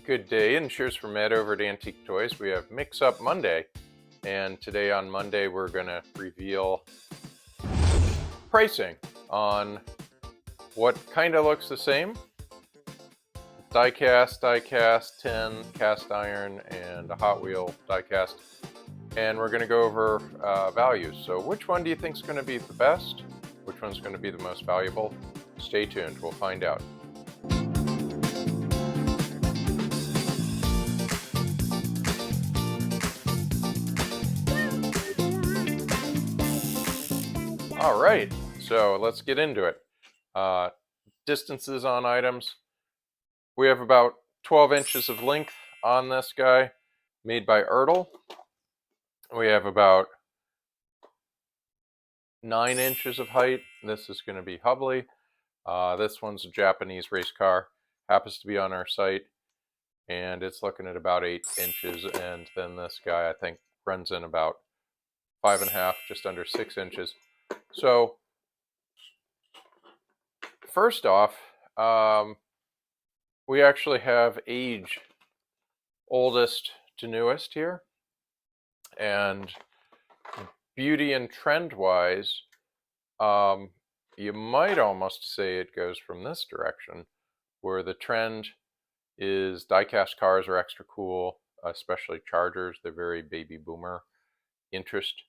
Good day, and cheers from Ed over at Antique Toys. We have Mix Up Monday, and today on Monday we're going to reveal pricing on what kind of looks the same. Diecast, tin, cast iron, and a Hot Wheel diecast. And we're going to go over values. So which one do you think is going to be the best? Which one's going to be the most valuable? Stay tuned, we'll find out. All right, so let's get into it. Distances on items. We have about 12 inches of length on this guy, made by Ertl. We have about 9 inches of height. This is going to be Hubley. This one's a Japanese race car. Happens to be on our site, and it's looking at about 8 inches. And then this guy, I think, runs in about 5.5, just under 6 inches. So first off, we actually have age, oldest to newest here, and beauty and trend wise, you might almost say it goes from this direction, where the trend is diecast cars are extra cool, especially Chargers. They're very baby boomer interest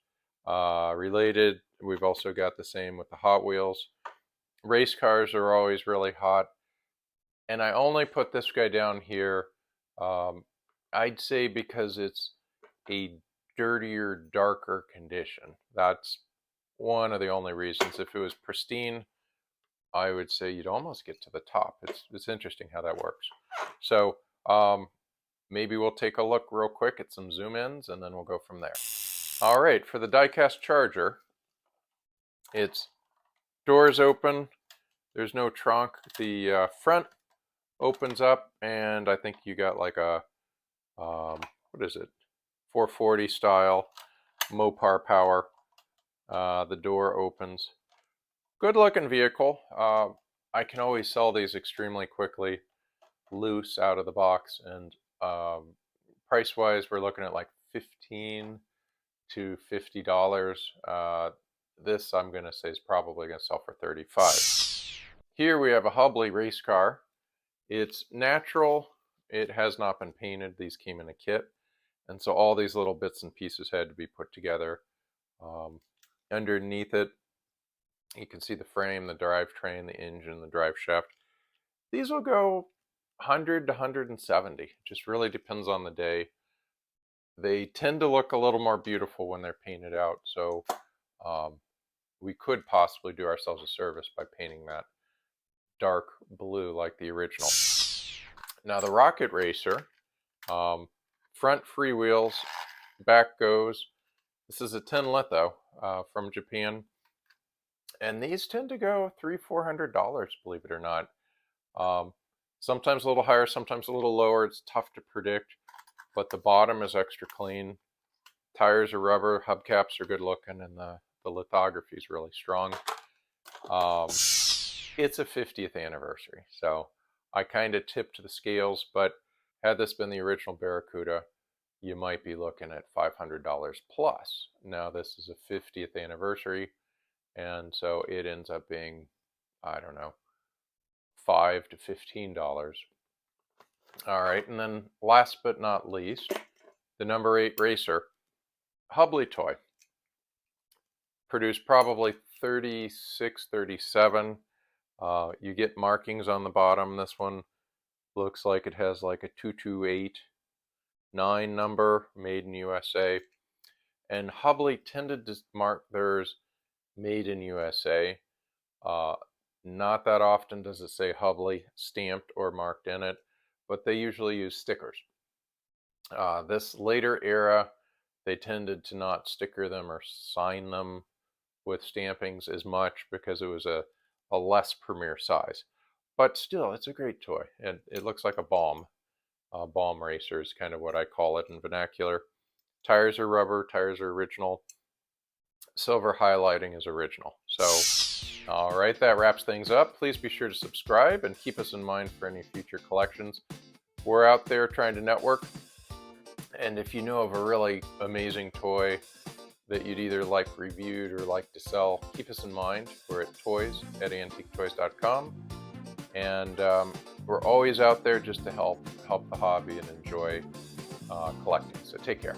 related. We've also got the same with the Hot Wheels. Race cars are always really hot. And I only put this guy down here, I'd say because it's a dirtier, darker condition. That's one of the only reasons. If it was pristine, I would say you'd almost get to the top. It's interesting how that works. So maybe we'll take a look real quick at some zoom ins and then we'll go from there. All right, for the diecast Charger, it's doors open. There's no trunk. The front opens up, and I think you got like a, what is it, 440 style Mopar power. The door opens. Good looking vehicle. I can always sell these extremely quickly, loose out of the box, and price wise, we're looking at like $15 to $50. This I'm going to say is probably going to sell for $35. Here we have a Hubley Race Car. It's natural. It has not been painted. These came in a kit. And so all these little bits and pieces had to be put together. Underneath it, you can see the frame, the drivetrain, the engine, the drive shaft. These will go 100 to 170. Just really depends on the day. They tend to look a little more beautiful when they're painted out. So we could possibly do ourselves a service by painting that dark blue like the original. Now the Rocket Racer, front freewheels, back goes. This is a tin litho from Japan, and these tend to go $300–400, believe it or not. Sometimes a little higher, sometimes a little lower. It's tough to predict, but the bottom is extra clean. Tires are rubber, hubcaps are good looking, and the lithography is really strong. It's a 50th anniversary, so I kind of tipped the scales, but had this been the original Barracuda, you might be looking at $500 plus. Now this is a 50th anniversary, and so it ends up being, I don't know, $5 to $15. All right, and then last but not least, the number 8 Racer, Hubley toy. Produced probably 36, 37. You get markings on the bottom. This one looks like it has like a 2289 number, made in USA. And Hubley tended to mark theirs made in USA. Not that often does it say Hubley stamped or marked in it, but they usually use stickers. This later era, they tended to not sticker them or sign them with stampings as much because it was a less premier size. But still, it's a great toy, and it looks like a bomb. Bomb racer is kind of what I call it in vernacular. Tires are rubber, tires are original. Silver highlighting is original. So, all right, that wraps things up. Please be sure to subscribe and keep us in mind for any future collections. we're out there trying to network. And if you know of a really amazing toy that you'd either like reviewed or like to sell, keep us in mind. We're at toys@AntiqueToys.com. And we're always out there just to help the hobby and enjoy collecting. So take care.